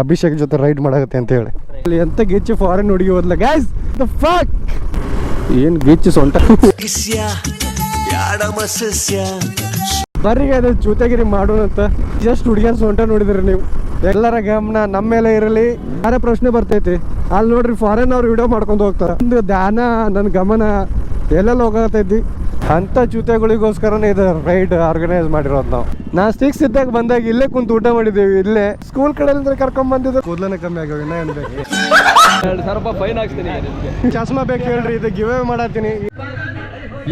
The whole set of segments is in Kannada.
ಅಭಿಷೇಕ್ ಜೊತೆ ರೈಡ್ ಮಾಡಾಗತ್ತೆ ಅಂತ ಹೇಳಿ ಅಲ್ಲಿ ಎಂತ ಗಿಚ್ಚಿ ಫಾರಿನ್ ಹುಡುಗಿ ಹೋದ್ಲ ಗೈಸ್ ದ ಫಕ್ ಏನ್ ಗಿಚ್ಚಿ ಸೊಂಟ ಬರ್ರಿ ಅದು ಜೊತೆಗಿರಿ ಮಾಡೋಣಂತ ಜಸ್ಟ್ ಹುಡುಗಿಯರ್ ಸೊಂಟ ನೋಡಿದ್ರಿ ನೀವು ಎಲ್ಲರ ಗಮನ ನಮ್ಮ ಮೇಲೆ ಇರಲಿ ಯಾರೇ ಪ್ರಶ್ನೆ ಬರ್ತೈತಿ ಅಲ್ಲಿ ನೋಡ್ರಿ ಫಾರಿನ್ ಅವ್ರು ವಿಡಿಯೋ ಮಾಡ್ಕೊಂಡು ಹೋಗ್ತಾರೆ ಒಂದು ಧ್ಯಾನ ನನ್ನ ಗಮನ ಎಲ್ಲೆಲ್ಲ ಹೋಗತೈತಿ ಅಂತ ಜೂತೆಗಳಿಗೋಸ್ಕರನೇ ಇದು ರೈಡ್ ಆರ್ಗನೈಸ್ ಮಾಡಿರೋದು ನಾವು ನಾ 6 ಇದ್ದಾಗ ಬಂದಾಗ ಇಲ್ಲೇ ಕುಂತು ಊಟ ಮಾಡಿದ್ದೀವಿ ಇಲ್ಲೇ ಸ್ಕೂಲ್ ಕಡೆಯಿಂದ ಕರ್ಕೊಂಡ್ ಬಂದಿದ್ದು ಕೂದಲನೇ ಕಮ್ಮಿ ಆಗ್ಯಾವ ಇನ್ನ ಏನ್ ಬೇಕು 2000 ರೂಪಾಯಿ ಫೈನ್ ಹಾಕ್ತೀನಿ ಚಸ್ಮಾ ಬೇಕು ಹೇಳ್ರಿ ಇದು ಗಿವ್ ಅವೇ ಮಾಡತ್ತೀನಿ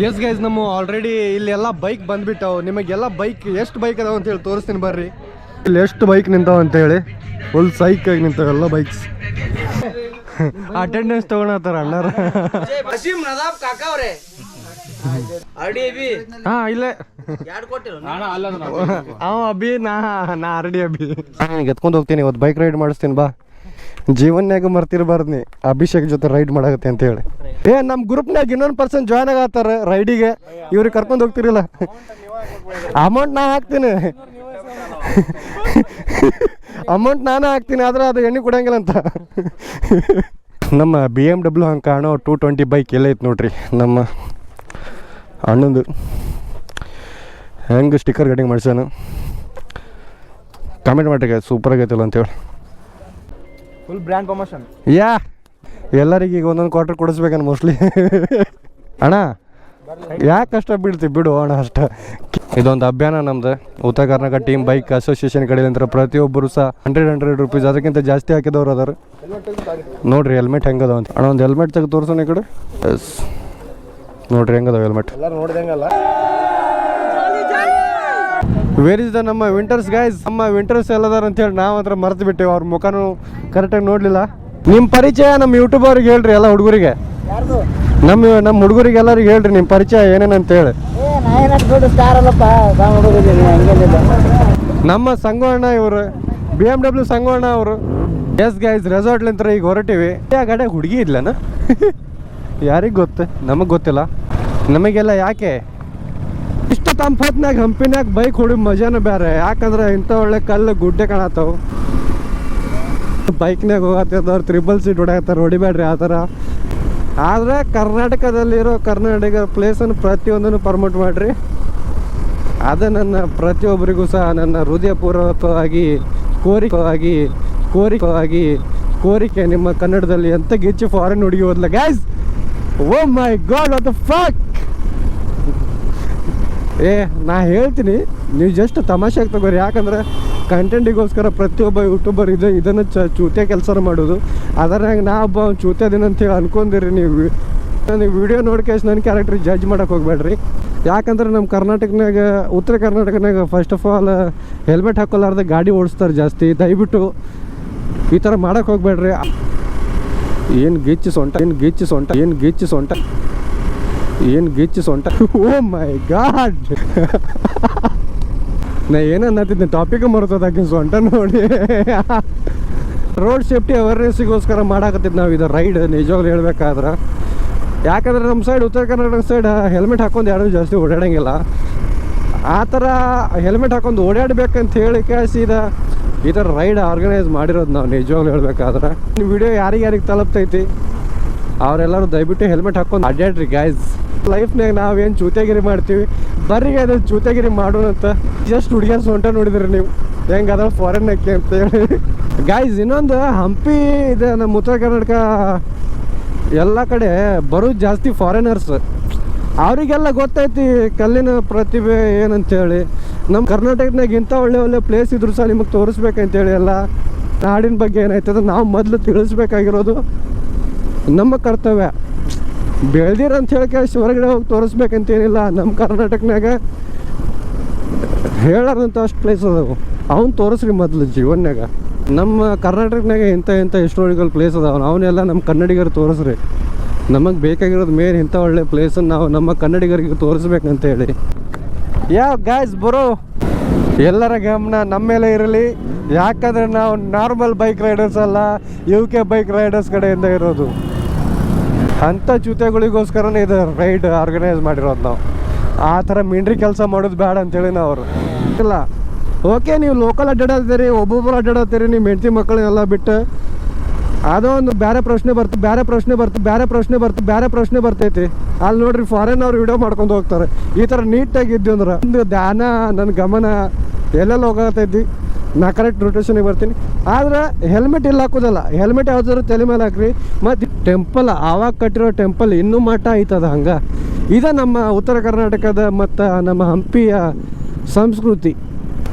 ಎಸ್ ಗೈಸ್ ನಮ್ಮ ಆಲ್ರೆಡಿ ಇಲ್ಲೆಲ್ಲ ಬೈಕ್ ಬಂದ್ಬಿಟ್ಟವು ನಿಮಗೆಲ್ಲ ಬೈಕ್ ಎಷ್ಟು ಬೈಕ್ ಅದಾವ ಅಂತ ಹೇಳಿ ತೋರಿಸ್ತೀನಿ ಬರ್ರಿ ಇಲ್ಲಿ ಎಷ್ಟು ಬೈಕ್ ನಿಂತಾವ ಅಂತ ಹೇಳಿ ಫುಲ್ ಸೈಕ್ ಆಗಿ ನಿಂತಾವ ಎಲ್ಲ ಬೈಕ್ಸ್ ಅಟೆಂಡೆನ್ಸ್ ತಗೊಳತ್ತಾರ ಅಣ್ಣಾರ ಹಾ ಇಲ್ಲೇ ಅಭಿ ನಾ ಆರ್ಡಿ ಅಭಿ ಎತ್ಕೊಂಡು ಹೋಗ್ತೀನಿ ಇವತ್ತು ಬೈಕ್ ರೈಡ್ ಮಾಡಿಸ್ತೀನಿ ಬಾ ಜೀವನ್ಯಾಗ ಮರ್ತಿರ್ಬಾರ್ದು ನೀ ಅಭಿಷೇಕ್ ಜೊತೆ ರೈಡ್ ಮಾಡಾಗತ್ತೆ ಅಂತ ಹೇಳಿ ನಮ್ಮ ಗ್ರೂಪ್ನಾಗ ಇನ್ನೊಂದು ಪರ್ಸನ್ ಜಾಯ್ನ್ ಆಗತ್ತಾರ ರೈಡಿಗೆ ಇವ್ರಿಗೆ ಕರ್ಕೊಂಡು ಹೋಗ್ತಿರಲ್ಲ ಅಮೌಂಟ್ ನಾ ಹಾಕ್ತೀನಿ ಅಮೌಂಟ್ ನಾನೇ ಹಾಕ್ತೀನಿ ಆದ್ರೆ ಅದು ಎಣ್ಣೆ ಕೊಡಂಗಿಲ್ಲ ಅಂತ ನಮ್ಮ BMW ಹಂಗೆ ಕಾಣೋ 220 ಬೈಕ್ ಎಲ್ಲೈತೆ ನೋಡ್ರಿ ನಮ್ಮ ಅಣ್ಣಂದು ಹೆಂಗೆ ಸ್ಟಿಕ್ಕರ್ ಕಟಿಂಗ್ ಮಾಡ್ಸಾನು ಕಮೆಂಟ್ ಮಾಡಿರಿ ಸೂಪರ್ ಆಗೈತಲ್ಲ ಅಂತೇಳಿ ಫುಲ್ ಬ್ರ್ಯಾಂಡ್ ಪ್ರಮೋಷನ್ ಯಾ ಎಲ್ಲರಿಗೆ ಈಗ ಒಂದೊಂದು ಕ್ವಾರ್ಟರ್ ಕೊಡಿಸ್ಬೇಕನ್ನ ಮೋಸ್ಟ್ಲಿ ಅಣ್ಣ ಯಾಕೆ ಕಷ್ಟ ಬಿಡ್ತೀವಿ ಬಿಡು ಅಣ್ಣ ಅಷ್ಟ ಇದೊಂದು ಅಭಿಯಾನ ನಮ್ದು ಉತ್ತರ ಕರ್ನಾಟಕ ಟೀಮ್ ಬೈಕ್ ಅಸೋಸಿಯೇಷನ್ ಕಡೆಯಿಂದ ಪ್ರತಿಯೊಬ್ಬರು ಸಹ 100 ರೂಪೀಸ್ ಅದಕ್ಕಿಂತ ಜಾಸ್ತಿ ಹಾಕಿದವ್ರು ಅದಾರ ನೋಡ್ರಿ ಹೆಲ್ಮೆಟ್ ಹೆಂಗದಾವ ಅಂತ ಅಣ್ಣ ಒಂದು ಹೆಲ್ಮೆಟ್ ತೆಗೆದು ತೋರ್ಸೋಣ ಈ ಕಡೆ ಎಸ್ ನೋಡ್ರಿ ಹೆಂಗದಾವ ಹೆಲ್ಮೆಟ್ ನೋಡ್ದಂಗಲ್ಲ ವೇರ್ ಇಸ್ ದ ನಮ್ಮ ವಿಂಟರ್ಸ್ ಗೈಸ್ ನಮ್ಮ ವಿಂಟರ್ಸ್ ಎಲ್ಲದಾರ ಅಂತ ಹೇಳಿ ನಾವು ಹತ್ರ ಮರ್ತು ಬಿಟ್ಟೇವೆ ಅವ್ರ ಮುಖನೂ ಕರೆಕ್ಟಾಗಿ ನೋಡ್ಲಿಲ್ಲ ನಿಮ್ಮ ಪರಿಚಯ ನಮ್ಮ ಯೂಟ್ಯೂಬ್ ಅವ್ರಿಗೆ ಹೇಳ್ರಿ ಎಲ್ಲ ಹುಡುಗರಿಗೆ ನಮ್ಮ ಹುಡುಗರಿಗೆ ಎಲ್ಲರಿಗೆ ಹೇಳ್ರಿ ನಿಮ್ಮ ಪರಿಚಯ ಏನೇನಂತ ಹೇಳಿ ನಮ್ಮ ಸಂಗಣ್ಣ ಇವರು BMW ಸಂಗಣ್ಣ ಅವರು ಎಸ್ ಗೈಸ್ ರೆಸಾರ್ಟ್ಲಿಂತ ಈಗ ಹೊರಟಿವಿ ಆ ಗಡೆ ಹುಡುಗಿ ಇದ್ಲನ ಯಾರಿಗೆ ಗೊತ್ತು ನಮಗೆ ಗೊತ್ತಿಲ್ಲ ನಮಗೆಲ್ಲ ಯಾಕೆ ಇಷ್ಟು ತಂಪತ್ನಾಗ ಹಂಪಿನಾಗ ಬೈಕ್ ಹೊಡಿ ಮಜಾನ ಬೇರೆ ಯಾಕಂದ್ರೆ ಇಂಥ ಒಳ್ಳೆ ಕಲ್ಲು ಗುಡ್ಡೆ ಕಾಣತ್ತಾವ ಬೈಕ್ನಾಗ ಹೋಗತ್ತಿದ್ದವ್ರು 3 ಸೀಟ್ ಹೊಡ್ಯಾಕತ್ತಾರ ಹೊಡಿಬೇಡ್ರಿ ಆ ಥರ ಆದರೆ ಕರ್ನಾಟಕದಲ್ಲಿರೋ ಕರ್ನಾಟಕ ಪ್ಲೇಸನ್ನು ಪ್ರತಿಯೊಂದನ್ನು ಪ್ರಮೋಟ್ ಮಾಡಿರಿ ಅದು ನನ್ನ ಪ್ರತಿಯೊಬ್ಬರಿಗೂ ಸಹ ನನ್ನ ಹೃದಯಪೂರ್ವಕವಾಗಿ ಕೋರಿಕೆ ನಿಮ್ಮ ಕನ್ನಡದಲ್ಲಿ ಎಂತ ಗಿಚ್ಚಿ ಫಾರಿನ್ ಹುಡುಗಿ ಹೋದ್ಲ guys oh my God what the fuck ನಾ ಹೇಳ್ತೀನಿ ನೀವು ಜಸ್ಟ್ ತಮಾಷೆಗೆ ತಗೋರಿ ಯಾಕಂದ್ರೆ ಕಂಟೆಂಟಿಗೋಸ್ಕರ ಪ್ರತಿಯೊಬ್ಬ ಯೂಟ್ಯೂಬರ್ ಇದನ್ನು ಚೂತೆ ಕೆಲಸ ಮಾಡೋದು ಅದರಾಗ ನಾ ಒಬ್ಬ ಚೂತೆ ದಿನ ಅಂತೇಳಿ ಅನ್ಕೊಂಡಿರಿ ನೀವು ವಿಡಿಯೋ ನೋಡ್ಕೇಸ್ ನನ್ನ ಕ್ಯಾರೆಕ್ಟ್ರಿಗೆ ಜಡ್ಜ್ ಮಾಡೋಕೆ ಹೋಗ್ಬೇಡ್ರಿ ಯಾಕಂದ್ರೆ ನಮ್ಮ ಕರ್ನಾಟಕನಾಗ ಉತ್ತರ ಕರ್ನಾಟಕನಾಗ ಫಸ್ಟ್ ಆಫ್ ಆಲ್ ಹೆಲ್ಮೆಟ್ ಹಾಕೋಲಾರ್ದೆ ಗಾಡಿ ಓಡಿಸ್ತಾರೆ ಜಾಸ್ತಿ ದಯವಿಟ್ಟು ಈ ಥರ ಮಾಡೋಕೆ ಹೋಗ್ಬೇಡ್ರಿ ಏನು ಗಿಚ್ಚಿ ಸೊಂಟ ಓ ಮೈ ಗಾಡ್ ನಾ ಏನನ್ನತ್ತಿದ್ದೆ ಟಾಪಿಕ್ ಮರ್ತದಾಕಿ ಸೊಂಟ ನೋಡಿ ರೋಡ್ ಸೇಫ್ಟಿ ಅವೇರ್ನೆಸ್ಸಿಗೋಸ್ಕರ ಮಾಡಾಕತ್ತಿದ್ದು ನಾವು ಇದು ರೈಡ್ ನಿಜವಾಗ್ಲೂ ಹೇಳ್ಬೇಕಾದ್ರೆ ಯಾಕಂದ್ರೆ ನಮ್ಮ ಸೈಡ್ ಉತ್ತರ ಕರ್ನಾಟಕ ಸೈಡ್ ಹೆಲ್ಮೆಟ್ ಹಾಕೊಂಡು ಯಾರು ಜಾಸ್ತಿ ಓಡಾಡಂಗಿಲ್ಲ ಆ ಥರ ಹೆಲ್ಮೆಟ್ ಹಾಕೊಂಡು ಓಡಾಡ್ಬೇಕಂತ ಹೇಳಿ ಸೀದಾ ಈ ಥರ ರೈಡ್ ಆರ್ಗನೈಸ್ ಮಾಡಿರೋದು ನಾವು ನಿಜವಾಗ್ಲೂ ಹೇಳ್ಬೇಕಾದ್ರೆ ವಿಡಿಯೋ ಯಾರಿಗೆ ತಲುಪ್ತೈತಿ ಅವರೆಲ್ಲರೂ ದಯವಿಟ್ಟು ಹೆಲ್ಮೆಟ್ ಹಾಕೊಂಡು ಅಡ್ಡಾಡ್ರಿ ಗೈಸ್ ಲೈಫ್ನಾಗ ನಾವೇನು ಚೂತೆಗಿರಿ ಮಾಡ್ತೀವಿ ಬರ್ರಿ ಅದು ಚೂತೆಗಿರಿ ಮಾಡೋಣಂತ ಜಸ್ಟ್ ಹುಡುಗಿಯರ್ ಸೊಂಟ ನೋಡಿದ್ರಿ ನೀವು ಹೆಂಗೆ ಅದ ಫಾರಿನ್ ಅಕ್ಕಿ ಅಂತ ಹೇಳಿ ಗೈಸ್ ಇನ್ನೊಂದು ಹಂಪಿ ಇದೆ ನಮ್ಮ ಉತ್ತರ ಕರ್ನಾಟಕ ಎಲ್ಲ ಕಡೆ ಬರೋದು ಜಾಸ್ತಿ ಫಾರಿನರ್ಸ್ ಅವರಿಗೆಲ್ಲ ಗೊತ್ತೈತಿ ಕಲ್ಲಿನ ಪ್ರತಿಭೆ ಏನಂತೇಳಿ ನಮ್ಮ ಕರ್ನಾಟಕನಾಗ ಇಂಥ ಒಳ್ಳೆ ಪ್ಲೇಸ್ ಇದ್ರು ಸಹ ನಿಮಗೆ ತೋರಿಸ್ಬೇಕಂತೇಳಿ ಎಲ್ಲ ನಾಡಿನ ಬಗ್ಗೆ ಏನಾಯ್ತದ ನಾವು ಮೊದಲು ತಿಳಿಸ್ಬೇಕಾಗಿರೋದು ನಮ್ಮ ಕರ್ತವ್ಯ ಬೆಳ್ದಿರ ಅಂತ ಹೇಳಿ ಹೊರಗಡೆ ಹೋಗಿ ತೋರಿಸ್ಬೇಕಂತೇನಿಲ್ಲ ನಮ್ಮ ಕರ್ನಾಟಕನಾಗ ಹೇಳಾರಂಥ ಅಷ್ಟು ಪ್ಲೇಸ್ ಅದಾವು ಅವ್ನು ತೋರಿಸ್ರಿ ಮೊದಲು ಜೀವನ್ಯಾಗ ನಮ್ಮ ಕರ್ನಾಟಕನಾಗ ಇಂಥ ಹಿಸ್ಟೋರಿಕಲ್ ಪ್ಲೇಸ್ ಅದಾವ ಅವನ್ನೆಲ್ಲ ನಮ್ಮ ಕನ್ನಡಿಗರು ತೋರಿಸ್ರಿ ನಮಗೆ ಬೇಕಾಗಿರೋದು ಮೇನ್ ಇಂಥ ಒಳ್ಳೆ ಪ್ಲೇಸನ್ನು ನಾವು ನಮ್ಮ ಕನ್ನಡಿಗರಿಗೆ ತೋರಿಸ್ಬೇಕಂತ ಹೇಳಿ ಗೈಸ್ ಬರೋ ಎಲ್ಲರ ಗಮನ ನಮ್ಮ ಮೇಲೆ ಇರಲಿ ಯಾಕಂದರೆ ನಾವು ನಾರ್ಮಲ್ ಬೈಕ್ ರೈಡರ್ಸ್ ಅಲ್ಲ UK ಬೈಕ್ ರೈಡರ್ಸ್ ಕಡೆಯಿಂದ ಇರೋದು ಅಂಥ ಜೂತೆಗಳಿಗೋಸ್ಕರನೇ ಇದು ರೈಡ್ ಆರ್ಗನೈಸ್ ಮಾಡಿರೋದು ನಾವು ಆ ಥರ ಮಿಂಡ್ರಿ ಕೆಲಸ ಮಾಡೋದು ಬೇಡ ಅಂತೇಳಿ ನಾವು ಅವರು ಇಲ್ಲ ಓಕೆ ನೀವು ಲೋಕಲ್ ಅಡ್ಡಾಡತ್ತೀರಿ, ಒಬ್ಬೊಬ್ಬರು ಅಡ್ಡಾಡತ್ತೀರಿ ನಿಮ್ಮ ಹೆಂಡತಿ ಮಕ್ಕಳನ್ನೆಲ್ಲ ಬಿಟ್ಟು. ಅದೋ ಒಂದು ಬೇರೆ ಪ್ರಶ್ನೆ ಬರ್ತೈತಿ. ಅಲ್ಲಿ ನೋಡ್ರಿ ಫಾರಿನ್ ಅವ್ರು ವಿಡಿಯೋ ಮಾಡ್ಕೊಂಡು ಹೋಗ್ತಾರೆ. ಈ ಥರ ನೀಟಾಗಿ ಇದ್ದು ಅಂದ್ರೆ ಒಂದು ಧ್ಯಾನ ನನ್ನ ಗಮನ ಎಲ್ಲೆಲ್ಲ ಹೋಗತೈತಿ. ನಾ ಕರೆಕ್ಟ್ ರೊಟೇಷನಿಗೆ ಬರ್ತೀನಿ. ಆದ್ರೆ ಹೆಲ್ಮೆಟ್ ಇಲ್ಲ ಹಾಕೋದಲ್ಲ, ಹೆಲ್ಮೆಟ್ ಯಾವ್ದಾದ್ರು ತಲೆ ಮೇಲೆ ಹಾಕ್ರಿ. ಮತ್ತು ಟೆಂಪಲ್ ಆವಾಗ ಕಟ್ಟಿರೋ ಟೆಂಪಲ್ ಇನ್ನೂ ಮಠ ಐತದ ಹಂಗೆ. ಇದು ನಮ್ಮ ಉತ್ತರ ಕರ್ನಾಟಕದ ಮತ್ತು ನಮ್ಮ ಹಂಪಿಯ ಸಂಸ್ಕೃತಿ.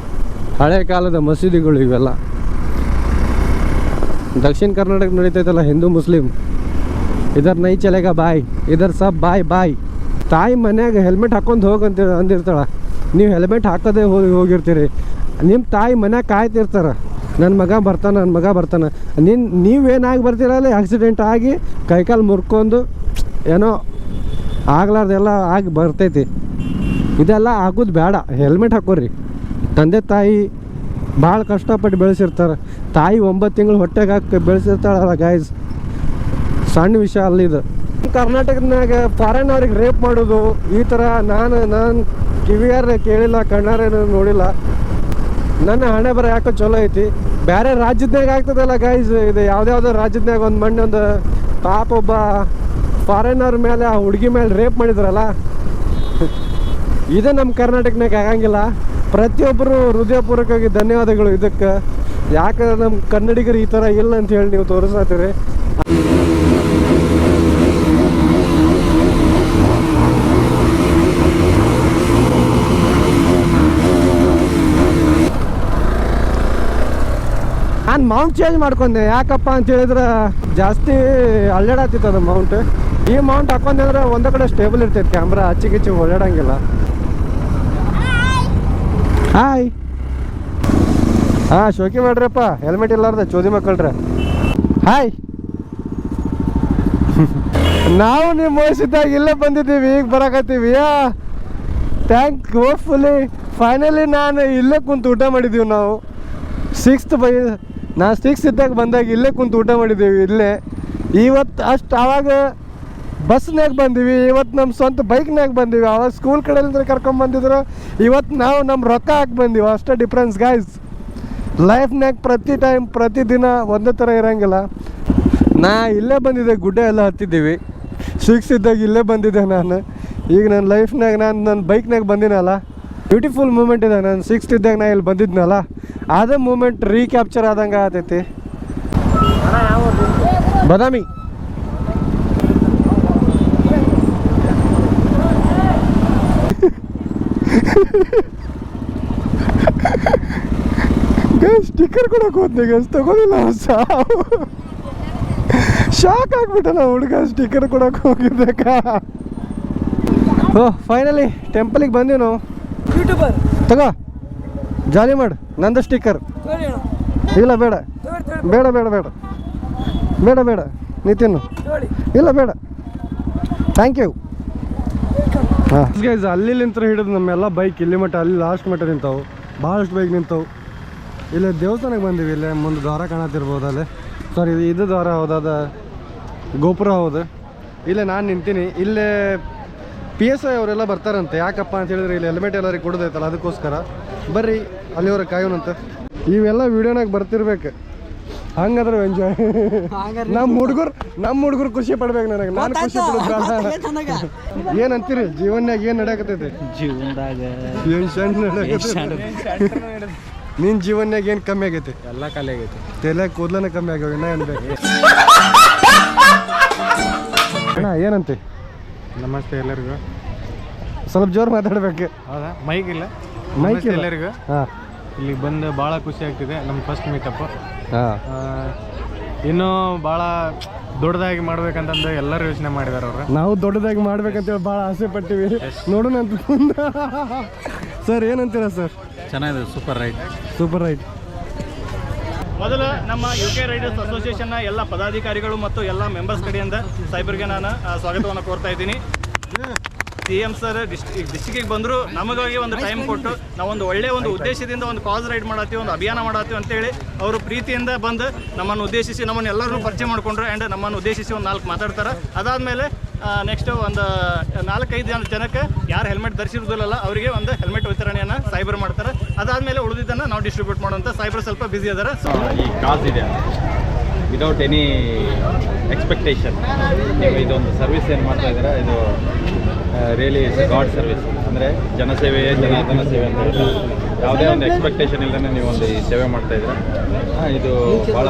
ಹಳೆ ಕಾಲದ ಮಸೀದಿಗಳು ಇವೆಲ್ಲ. ದಕ್ಷಿಣ ಕರ್ನಾಟಕ ನಡೀತೈತಲ್ಲ ಹಿಂದೂ ಮುಸ್ಲಿಂ, ಇದರ ನೈ ಚಲೆಗ ಬಾಯ್, ಇದರ ಸಬ್ ಬಾಯ್. ತಾಯಿ ಮನ್ಯಾಗ ಹೆಲ್ಮೆಟ್ ಹಾಕೊಂಡು ಹೋಗಂತ ಅಂದಿರ್ತಾಳೆ. ನೀವು ಹೆಲ್ಮೆಟ್ ಹಾಕೋದೇ ಹೋಗಿರ್ತೀರಿ. ನಿಮ್ಮ ತಾಯಿ ಮನ್ಯಾಗ ಕಾಯ್ತಿರ್ತಾರೆ, ನನ್ನ ಮಗ ಬರ್ತಾನೆ. ನೀವೇನಾಗಿ ಬರ್ತೀರಲ್ಲ, ಆಕ್ಸಿಡೆಂಟ್ ಆಗಿ ಕೈಕಾಲು ಮುರ್ಕೊಂಡು ಏನೋ ಆಗ್ಲಾರ್ದೆಲ್ಲ ಆಗಿ ಬರ್ತೈತಿ. ಇದೆಲ್ಲ ಆಗೋದು ಬೇಡ, ಹೆಲ್ಮೆಟ್ ಹಾಕೋರಿ. ತಂದೆ ತಾಯಿ ಭಾಳ ಕಷ್ಟಪಟ್ಟು ಬೆಳೆಸಿರ್ತಾರೆ. ತಾಯಿ 9 ತಿಂಗಳು ಹೊಟ್ಟೆಗೆ ಹಾಕಿ ಬೆಳೆಸಿರ್ತಾಳಲ್ಲ ಗಾಯ್ಸ್, ಸಣ್ಣ ವಿಷಯ ಅಲ್ಲಿದು. ಕರ್ನಾಟಕದಾಗ ಫಾರಿನ್ ಅವ್ರಿಗೆ ರೇಪ್ ಮಾಡೋದು ಈ ಥರ ನಾನು ಕಿವಿಯಾರ ಕೇಳಿಲ್ಲ, ಕಣ್ಣಾರೇನು ನೋಡಿಲ್ಲ. ನನ್ನ ಹಣೆ ಬರ ಯಾಕೋ ಚಲೋ ಐತಿ. ಬೇರೆ ರಾಜ್ಯದ್ನಾಗ ಆಗ್ತದಲ್ಲ ಗಾಯ್ಸ್, ಇದು ಯಾವುದ್ಯಾವುದೋ ರಾಜ್ಯದ್ನಾಗ ಒಂದು ಮಣ್ಣೊಂದು ಪಾಪ ಒಬ್ಬ ಫಾರಿನರ್ ಮೇಲೆ ಆ ಹುಡುಗಿ ಮೇಲೆ ರೇಪ್ ಮಾಡಿದ್ರಲ್ಲ, ಇದು ನಮ್ಮ ಕರ್ನಾಟಕನಾಗ ಆಗಂಗಿಲ್ಲ. ಪ್ರತಿಯೊಬ್ಬರು ಹೃದಯಪೂರ್ವಕವಾಗಿ ಧನ್ಯವಾದಗಳು ಇದಕ್ಕೆ. ಯಾಕಂದ್ರೆ ನಮ್ಮ ಕನ್ನಡಿಗರು ಈ ಥರ ಇಲ್ಲ ಅಂತ ಹೇಳಿ ನೀವು ತೋರಿಸ್ತೀರಿ. ನಾನು ಮೌಂಟ್ ಚೇಂಜ್ ಮಾಡ್ಕೊಂಡೆ. ಯಾಕಪ್ಪ ಅಂತ ಹೇಳಿದ್ರೆ ಜಾಸ್ತಿ ಅಲ್ಲಾಡತ್ತಿತ್ತದ ಮೌಂಟ್. ಈ ಮೌಂಟ್ ಹಾಕೊಂಡೆ ಅಂದ್ರೆ ಒಂದೇ ಕಡೆ ಸ್ಟೇಬಲ್ ಇರ್ತೈತೆ, ಕ್ಯಾಮ್ರಾ ಆಚೆ ಓಡಾಡಂಗಿಲ್ಲ. ಹಾಯ್, ಹಾಂ ಶೋಕಿ ಮಾಡ್ರಪ್ಪ, ಹೆಲ್ಮೆಟ್ ಇಲ್ಲಾರ್ದ ಚೋದಿ ಮಕ್ಕಳ್ರೆ. ಹಾಯ್, ನಾವು ನಿಮ್ಮ ವಯಸ್ಸಿದ್ದಾಗ ಇಲ್ಲೇ ಬಂದಿದ್ದೀವಿ, ಈಗ ಬರಕತ್ತೀವಿ. ಹೋಪ್ಫುಲಿ ಫೈನಲಿ ನಾನು ಇಲ್ಲೇ ಕುಂತು ಊಟ ಮಾಡಿದ್ದೀವಿ. ನಾವು ನಾನು 6th ಇದ್ದಾಗ ಬಂದಾಗ ಇಲ್ಲೇ ಕುಂತು ಊಟ ಮಾಡಿದ್ದೀವಿ ಇಲ್ಲೇ. ಇವತ್ತು ಅಷ್ಟು ಆವಾಗ ಬಸ್ನಾಗ ಬಂದೀವಿ, ಇವತ್ತು ನಮ್ಮ ಸ್ವಂತ ಬೈಕ್ನಾಗ ಬಂದೀವಿ. ಆವಾಗ ಸ್ಕೂಲ್ ಕಡೆಯಿಂದ ಕರ್ಕೊಂಬಂದಿದ್ರು, ಇವತ್ತು ನಾವು ನಮ್ಮ ರೊಕ್ಕ ಹಾಕಿ ಬಂದೀವಿ. ಅಷ್ಟೇ ಡಿಫ್ರೆನ್ಸ್ ಗಾಯ್ಸ್. ಲೈಫ್ನಾಗ ಪ್ರತಿದಿನ ಒಂದೇ ಥರ ಇರೋಂಗಿಲ್ಲ. ನಾ ಇಲ್ಲೇ ಬಂದಿದ್ದೆ, ಗುಡ್ಡ ಎಲ್ಲ ಹತ್ತಿದ್ದೀವಿ. 6th ಇದ್ದಾಗ ಇಲ್ಲೇ ಬಂದಿದ್ದೆ ನಾನು. ಈಗ ನನ್ನ ಲೈಫ್ನಾಗ ನನ್ನ ಬೈಕ್ನಾಗ ಬಂದಿನಲ್ಲ, ಬ್ಯೂಟಿಫುಲ್ ಮೂಮೆಂಟ್ ಇದೆ. ನಾನು 6th ಇದ್ದಾಗ ನಾ ಇಲ್ಲಿ ಬಂದಿದ್ನಲ್ಲ, ಅದೇ ಮೂಮೆಂಟ್ ರೀಕ್ಯಾಪ್ಚರ್ ಆದಂಗೆ ಆಗತೈತಿ. ಬಾದಾಮಿ ಸ್ಟಿಕ್ಕರ್ ಕೊಡಕ್ಕೆ ಹೋದ್ನಿ ಗಸ್, ತಗೋದಿಲ್ಲ. ಶಾಕ್ ಆಗ್ಬಿಟ್ಟಲ್ಲ ಹುಡುಗ, ಸ್ಟಿಕ್ಕರ್ ಕೊಡಕ್ಕೆ ಹೋಗಿದ್ದಕ್ಕ. ಫೈನಲಿ ಟೆಂಪಲಿಗೆ ಬಂದೀವಿ ನಾವು. ಯೂಟ್ಯೂಬರ್ ತಗೋ, ಜಾಲಿ ಮಾಡು. ನಂದು ಸ್ಟಿಕ್ಕರ್ ಇಲ್ಲ, ಬೇಡ ಬೇಡ ಬೇಡ ಬೇಡ ಬೇಡ ಬೇಡ ನೀ ತಿನ್ನು. ಇಲ್ಲ ಬೇಡ, ಥ್ಯಾಂಕ್ ಯು. ಹಾಂ ಗೈಸ್, ಅಲ್ಲಿ ನಿಂತರೆ ಹಿಡಿದು ನಮ್ಮೆಲ್ಲ ಬೈಕ್ ಇಲ್ಲಿ ಮಟ್ಟ, ಅಲ್ಲಿ ಲಾಸ್ಟ್ ಮಟ್ಟ ನಿಂತಾವು. ಭಾಳಷ್ಟು ಬೈಕ್ ನಿಂತಾವು. ಇಲ್ಲೇ ದೇವಸ್ಥಾನಕ್ಕೆ ಬಂದೀವಿ. ಇಲ್ಲೇ ಮುಂದೆ ದ್ವಾರ ಕಾಣತ್ತಿರ್ಬೋದು. ಅಲ್ಲೇ ಸಾರಿ, ಇದು ದ್ವಾರ ಹೌದಾದ, ಗೋಪುರ ಹೌದು. ಇಲ್ಲೇ ನಾನು ನಿಂತೀನಿ. ಇಲ್ಲೇ PSI ಅವರೆಲ್ಲ ಬರ್ತಾರಂತೆ. ಯಾಕಪ್ಪ ಅಂತ ಹೇಳಿದ್ರೆ ಇಲ್ಲಿ ಹೆಲ್ಮೆಟ್ ಎಲ್ಲರಿಗೆ ಕೊಡೋದೈತಲ್ಲ, ಅದಕ್ಕೋಸ್ಕರ. ಬರ್ರಿ ಅಲ್ಲಿವರೆಗೆ ಕಾಯೋಣಂತ. ಇವೆಲ್ಲ ವೀಡಿಯೋನಾಗ ಬರ್ತಿರ್ಬೇಕು, ಹಂಗಾದ್ರೆ ಎಂಜಾಯ್. ನಮ್ಮ ಹುಡುಗರು ಖುಷಿ ಪಡ್ಬೇಕು. ನಾನು ಖುಷಿ ಪಡೋದು ಏನಂತೀರಿ? ಜೀವನ್ಯಾಗ ಏನು ನಡೆಯಕತ್ತೈತಿ? ಜೀವನದಾಗ ಏನು ಸಣ್ಣ ನಿನ್ನ ಜೀವನ್ಯಾಗ ಏನು ಕಮ್ಮಿ ಆಗೈತಿ? ಎಲ್ಲ ಖಾಲಿ ಆಗೈತಿ. ತಲೆ ಕೂದಲನೇ ಕಮ್ಮಿ ಆಗ್ಯಾವ. ಇನ್ನ ಅನ್ಬೇಕು ಅಣ್ಣ, ಏನಂತಿ? ನಮಸ್ತೆ ಎಲ್ಲರಿಗೂ. ಸ್ವಲ್ಪ ಜೋರು ಮಾತಾಡ್ಬೇಕು. ಹೌದಾ? ಮೈಕ್ ಇಲ್ಲ, ಮೈಕ್ ಎಲ್ಲರಿಗೂ. ಹಾಂ, ಇಲ್ಲಿಗೆ ಬಂದು ಭಾಳ ಖುಷಿ ಆಗ್ತಿದೆ. ನಮ್ಮ ಫಸ್ಟ್ ಮೀಟಪ್. ಹಾಂ, ಇನ್ನೂ ಭಾಳ ದೊಡ್ಡದಾಗಿ ಮಾಡ್ಬೇಕಂತಂದು ಎಲ್ಲರೂ ಯೋಚನೆ ಮಾಡಿದಾರೆ ಅವರು. ನಾವು ದೊಡ್ಡದಾಗಿ ಮಾಡ್ಬೇಕಂತೇಳಿ ಭಾಳ ಆಸೆ ಪಟ್ಟಿವಿ. ನೋಡೋಣ ಅಂತ. ಸರ್ ಏನಂತೀರಾ ಸರ್? ಚೆನ್ನಾಗಿದೆ, ಸೂಪರ್ ರೈಟ್. Super right. ಮೊದಲು ನಮ್ಮ UK ರೈಡರ್ಸ್ ಅಸೋಸಿಯೇಷನ್ನ ಎಲ್ಲ ಪದಾಧಿಕಾರಿಗಳು ಮತ್ತು ಎಲ್ಲ ಮೆಂಬರ್ಸ್ ಕಡೆಯಿಂದ ಸಾಹೇಬರಿಗೆ ನಾನು ಸ್ವಾಗತವನ್ನು ಕೋರ್ತಾ ಇದ್ದೀನಿ. CM ಸರ್ ಡಿಸ್ಟಿಕ್ಕಿಗೆ ಬಂದರು, ನಮಗಾಗಿ ಒಂದು ಟೈಮ್ ಕೊಟ್ಟು ನಾವೊಂದು ಒಳ್ಳೆಯ ಒಂದು ಉದ್ದೇಶದಿಂದ ಒಂದು ಕಾಸ್ ರೈಡ್ ಮಾಡತ್ತೀವಿ, ಒಂದು ಅಭಿಯಾನ ಮಾಡತ್ತೀವಿ ಅಂತೇಳಿ ಅವರು ಪ್ರೀತಿಯಿಂದ ಬಂದು ನಮ್ಮನ್ನು ಉದ್ದೇಶಿಸಿ ನಮ್ಮನ್ನು ಎಲ್ಲರೂ ಪರಿಚಯ ಮಾಡಿಕೊಂಡ್ರು. ಆ್ಯಂಡ್ ನಮ್ಮನ್ನು ಉದ್ದೇಶಿಸಿ ಒಂದು 4 ಮಾತಾಡ್ತಾರೆ. ಅದಾದಮೇಲೆ ನೆಕ್ಸ್ಟ್ ಒಂದು 4-5 ಜನಕ್ಕೆ ಯಾರು ಹೆಲ್ಮೆಟ್ ಧರಿಸಿರೋದಿಲ್ಲ ಅವರಿಗೆ ಒಂದು ಹೆಲ್ಮೆಟ್ ವಿತರಣೆಯನ್ನು ಸಾಯ್ಬರ್ ಮಾಡ್ತಾರೆ. ಅದಾದಮೇಲೆ ಉಳಿದಿದ್ದನ್ನು ನಾವು ಡಿಸ್ಟ್ರಿಬ್ಯೂಟ್ ಮಾಡುವಂಥ ಸಾಯ್ಬರ್ ಸ್ವಲ್ಪ ಬ್ಯುಸಿ ಇದ್ದಾರೆ. ಈ ಕಾಸ್ ಇದೆ ವಿದೌಟ್ ಎನಿ ಎಕ್ಸ್ಪೆಕ್ಟೇಷನ್ ನೀವು ಇದೊಂದು ಸರ್ವಿಸ್ ಏನು ಮಾಡ್ತಾ ಇದ್ದೀರಾ, ಇದು ರಿಯಲಿ ಇಟ್ಸ್ ಗಾಡ್ ಸರ್ವಿಸ್. ಅಂದರೆ ಜನಸೇವೆಯೇ ಜನಾರ್ದನ ಸೇವೆ ಅಂತ ಹೇಳ್ತಾರೆ. ಯಾವುದೇ ಒಂದು ಎಕ್ಸ್ಪೆಕ್ಟೇಷನ್ ಇಲ್ಲದೇ ನೀವು ಒಂದು ಈ ಸೇವೆ ಮಾಡ್ತಾ ಇದ್ದೀರಾ. ಇದು ಭಾಳ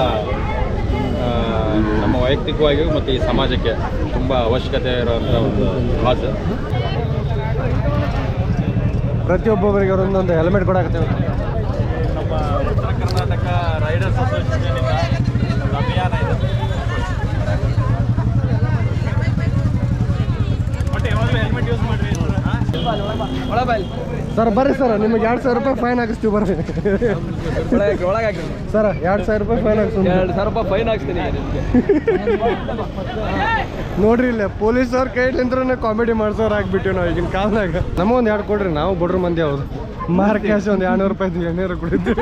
ನಮ್ಮ ವೈಯಕ್ತಿಕವಾಗಿಯೂ ಮತ್ತು ಈ ಸಮಾಜಕ್ಕೆ ತುಂಬ ಅವಶ್ಯಕತೆ ಇರುವಂಥ ಒಂದು ಕಾಸ್. ಪ್ರತಿಯೊಬ್ಬೊಬ್ಬರಿಗೆ ಒಂದೊಂದು ಹೆಲ್ಮೆಟ್ ಕೊಡಾಕತ್ತೇವೆ. ನಮ್ಮ ಉತ್ತರ ಕರ್ನಾಟಕ ರೈಡರ್ಸ್ ಅಸೋಸಿಯೇಷನಿಂದ ಅಭಿಯಾನ ಇದೆ. ಬಟ್ ಯಾವಾಗಲೂ ಹೆಲ್ಮೆಟ್ ಯೂಸ್ ಮಾಡಿರಿ ಸರ್ ಬರ್ರಿ ಸರ್, ನಿಮಗೆ 2,000 ರೂಪಾಯಿ ಫೈನ್ ಹಾಕಿಸ್ತೀವಿ ಬರ್ರಿ ಸರ್. 2,000 ರೂಪಾಯಿ ಫೈನ್ ಹಾಕ್ಸ್ತೀನಿ. 2,000 ರೂಪಾಯಿ ಫೈನ್ ಹಾಕ್ಸ್ತೀನಿ. ನೋಡ್ರಿ ಇಲ್ಲ ಪೊಲೀಸವ್ರ ಕೈಲಿಂದ್ರೆ ಕಾಮಿಡಿ ಮಾಡ್ಸೋರು ಆಗ್ಬಿಟ್ಟಿವಿ ನಾವು ಈಗಿನ ಕಾಲದಾಗ. ನಮಗೊಂದು 2 ಕೊಡ್ರಿ, ನಾವು ಬಡ್ರ ಮಂದಿ ಅವ್ರು. ಮಾರ್ ಕ್ಯಾಶ್ ಒಂದು 200 ರೂಪಾಯಿ ಎಣ್ಣೆರು ಕುಡಿದ್ವಿ.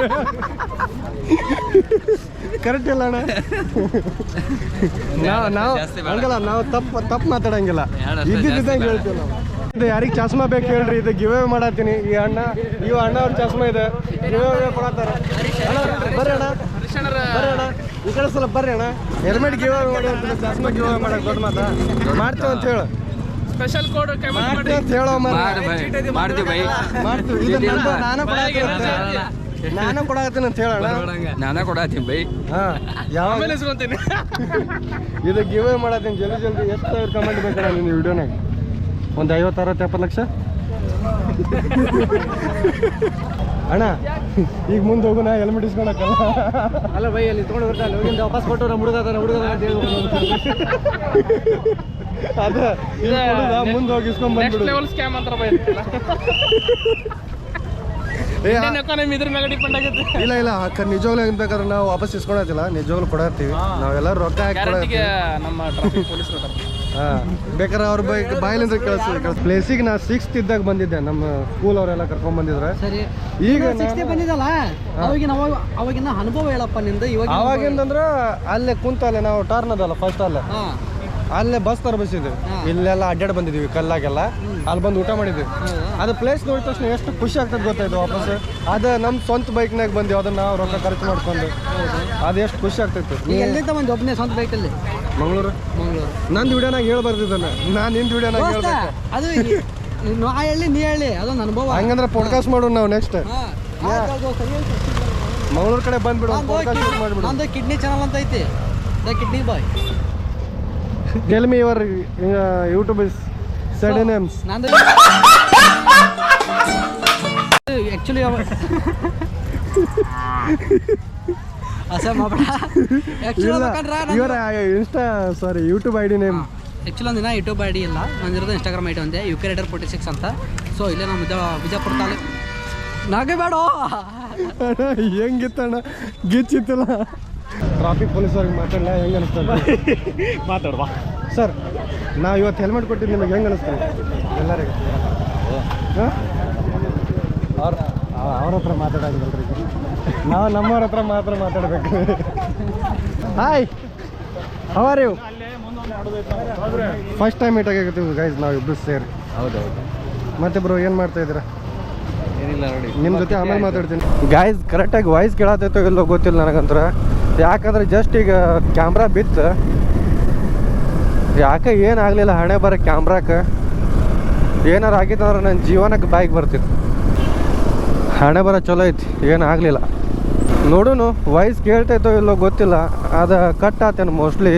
ಕರೆಕ್ಟ್ ಇಲ್ಲ ಅಣ್ಣ. ನಾವು ಹಂಗಲ್ಲ, ನಾವು ತಪ್ಪು ಮಾತಾಡಂಗಿಲ್ಲ, ಇದ್ದಿದ್ದಂಗೆ ಹೇಳ್ತೀವಿ ನಾವು. ಇದು ಯಾರಿಗೆ ಚಸ್ಮಾ ಬೇಕು ಹೇಳ್ರಿ, ಇದು ಗಿವ್ ಅವೇ ಮಾಡತ್ತೀನಿ. ಈ ಅಣ್ಣ ಅವ್ರ ಚಸ್ಮಾ ಇದೆ, ಗಿವ್ ಅವೇ ಕೊಡತ್ತಾರ. ಬರ್ರಿ ಅಣ್ಣ, ಈ ಕಡೆ ಸ್ವಲ್ಪ ಬರ್ರಿ ಅಣ್ಣ. ಹೆಲ್ಮೆಟ್ ಗಿವ್ ಅವೇ ಮಾಡಿ ಅಂತ ಚಸ್ಮಾ ಗಿವ್ ಅವೇ ಮಾಡಕ್ ದೊಡ್ಡ ಮಾತಾ ಮಾಡ್ತೀವಿ ಅಂತ ಹೇಳು. ಸ್ಪೆಷಲ್ ಕೋಡ್ ಮಾಡ್ತೀವಿ ಅಂತ ಹೇಳೋ ಮಾಡ್ತೀವಿ. ನಾನು ಕೊಡಾಕತ್ತೀನಿ ಅಂತ ಹೇಳೋಣ. ನಾನೇ ಕೊಡತ್ತೀನಿ ಬೈ. ಹಾಂ, ಯಾವ ಇದು ಗಿವ್ ಅವೇ ಮಾಡತ್ತೀನಿ. ಜಲ್ದಿ ಎಷ್ಟು ಕಮೆಂಟ್ ಬೇಕಣ್ಣ ನಿನ್ನ ವಿಡಿಯೋನಾಗ? ಒಂದು 50-60-70 ಲಕ್ಷ ಅಣ್ಣ. ಈಗ ಮುಂದೆ ಹೋಗೋಣ, ಹೆಲ್ಮೆಟ್ ಇಸ್ಕೊಳಕ್ಕಲ್ಲ. ಅಲ್ಲ ಬೈ, ಅಲ್ಲಿ ತೊಗೊಂಡು ಬರ್ತಾನೆ ಹೋಗಿಂದ ವಾಪಸ್ ಕೊಟ್ಟು ನಮ್ಮ ಹುಡುಗ ಅಂತ ಹೇಳಿ ಅದ ಮುಂದೆ ಹೋಗಿ ಇಸ್ಕೊಂಡ್ ಬಂದ್ಬಿಡು. ಸ್ಕ್ಯಾಮ್ ಅಂತ ಬೈ. ಇಲ್ಲ ಅಕ್ಕ, ನಿಜವಾಗ್ಲೂ ಏನ್ ಬೇಕಾದ್ರೆ ನಾವು ವಾಪಸ್ ಇಸ್ಕೊಳತಿಲ್ಲ, ನಿಜವಾಗ್ಲೂ ಕೊಡತ್ತೀವಿ. ನಾವೆಲ್ಲ ರೊಕ್ಕ ಹಾಕಿ ನಮ್ಮ ಟ್ರಾಫಿಕ್ ಪೊಲೀಸರು ಬೇಕಾದ್ರೆ ಅವ್ರ ಬಾಯಿಲಿಂದ ಕಳಿಸ್ತೀವಿ. ಪ್ಲೇಸಿಗೆ ನಾ 6th ಇದ್ದಾಗ ಬಂದಿದ್ದೆ, ನಮ್ಮ ಸ್ಕೂಲ್ ಅವರೆಲ್ಲ ಕರ್ಕೊಂಡ್ ಬಂದಿದ್ರೆ. ಈಗ ಬಂದಿದ್ದಲ್ಲ ಅವಾಗಿನ ಅನುಭವ ಹೇಳಪ್ಪ ನಿಂದು. ಅವಾಗಿಂದಂದ್ರ ಅಲ್ಲೇ ಕುಂತಲ್ಲೇ ನಾವು ಟರ್ನ್ ಅದಲ್ಲ ಫಸ್ಟ್ ಅಲ್ಲೇ ಬಸ್ ತರಬಿಸಿದ್ವಿ. ಇಲ್ಲೆಲ್ಲ ಅಡ್ಡಾಡ್ ಬಂದಿದ್ವಿ ಕಲ್ಲಾಗೆಲ್ಲ, ಅಲ್ಲಿ ಬಂದು ಊಟ ಮಾಡಿದ್ವಿ. ಅದು ಪ್ಲೇಸ್ ನೋಡಿದ ತಕ್ಷಣ ಎಷ್ಟು ಖುಷಿ ಆಗ್ತದೆ ಗೊತ್ತಾಯ್ತು. ವಾಪಸ್ ಅದು ನಮ್ಮ ಸ್ವಂತ ಬೈಕ್ನಾಗ ಬಂದಿವಿ, ಅದನ್ನ ನಾವು ರೊಕ್ಕ ಖರ್ಚು ಮಾಡ್ಕೊಂಡು ಅದು ಎಷ್ಟು ಖುಷಿ ಆಗ್ತೈತಿ. ಎಲ್ಲಿಂದ ಬಂದು ಒಬ್ಬನೇ ಸ್ವಂತ ಬೈಕಲ್ಲಿ? ಮಂಗಳೂರು. ನಂದು ವಿಡಿಯೋನಾಗ ಹೇಳ್ಬಾರ್ದಿದ್ದನ್ನ, ನಾನು ನಿಂದು ವಿಡಿಯೋನಾಗ ಹೇಳ್ಬೇಕು. ಅದು ನಾ ಹೇಳಿ ನೀ ಹೇಳಿ, ಅದೊಂದು ಅನುಭವ. ಹಂಗಂದ್ರೆ ಪಾಡ್ಕಾಸ್ಟ್ ಮಾಡೋಣ ನಾವು ನೆಕ್ಸ್ಟ್. ಮಂಗಳೂರು ಕಡೆ ಬಂದ್ಬಿಡು, ಪಾಡ್ಕಾಸ್ಟ್ ಮಾಡ್ಬಿಡು. ನಂದು ಕಿಡ್ನಿ ಚಾನಲ್ ಅಂತ ಐತಿ, the kidney boy. Tell me your YouTube is said names. ನಂದು ಆಕ್ಚುಲಿ ಇವರ insta sorry YouTube ID name. Actually ಒಂದಿನ ಯೂಟ್ಯೂಬ್ ಐಡಿ ಇಲ್ಲ, ನಂದಿರೋದು ಇನ್ಸ್ಟಾಗ್ರಾಮ್ ಐಡಿ ಒಂದೇ, UK Raider 46 ಅಂತ. ಸೊ ಇಲ್ಲೇ ನಮ್ಮ ಬಿಜಾಪುರ ತಾಲೂಕು ನಾಗೆ ಬೇಡ ಹೆಂಗಿತ್ತಣ್ಣ, ಗಿಚ್ಚಿತ್ತಲ್ಲ. ಟ್ರಾಫಿಕ್ ಪೊಲೀಸವ್ರಿಗೆ ಮಾತಾಡಲ್ಲ, ಹೆಂಗೆ ಅನಿಸ್ತದೆ ಮಾತಾಡುವ ಸರ್? ನಾವು ಇವತ್ತು ಹೆಲ್ಮೆಟ್ ಕೊಟ್ಟಿದ್ದು ನಿಮಗೆ ಹೆಂಗೆ ಅನಿಸ್ತದೆ ಎಲ್ಲರಿಗೂ? ಹಾಂ, ಅವ್ರ ಹತ್ರ ಮಾತಾಡೋದಿಲ್ಲರಿ, ನಾವು ನಮ್ಮವ್ರ ಹತ್ರ ಮಾತ್ರ ಮಾತಾಡಬೇಕು. Hi, how are you? First time meet ಆಗಿರ್ತೀವಿ ಗೈಸ್ ನಾವು ಇಬ್ಬರು ಸೇರಿ. ಹೌದೌದು. ಮತ್ತೆ ಬ್ರೋ ಏನು ಮಾಡ್ತಾ ಇದ್ದೀರಾ? ಏನಿಲ್ಲ ನೋಡಿ, ನಿಮ್ಮ ಜೊತೆ ಆಮೇಲೆ ಮಾತಾಡ್ತೀನಿ. ಗಾಯ್ಸ್ ಕರೆಕ್ಟಾಗಿ ವಾಯ್ಸ್ ಕೇಳತ್ತೈತೋ ಇಲ್ಲೋ ಗೊತ್ತಿಲ್ಲ ನನಗಂತರ. ಯಾಕಂದ್ರೆ ಜಸ್ಟ್ ಈಗ ಕ್ಯಾಮ್ರಾ ಬಿತ್ತು, ಯಾಕೆ ಏನಾಗಲಿಲ್ಲ. ಹಣೆ ಬರೋ ಕ್ಯಾಮ್ರಾಕ್ಕೆ ಏನಾರು ಆಗಿತ್ತಂದ್ರೆ ನನ್ನ ಜೀವನಕ್ಕೆ ಬಾಯಿಗೆ ಬರ್ತಿತ್ತು. ಹಣೆ ಬರೋ ಚಲೋ ಐತಿ, ಏನಾಗಲಿಲ್ಲ. ನೋಡೋನು ವಾಯ್ಸ್ ಕೇಳ್ತೈತೋ ಇಲ್ಲೋ ಗೊತ್ತಿಲ್ಲ. ಅದು ಕಟ್ ಆತೇನು ಮೋಸ್ಟ್ಲಿ.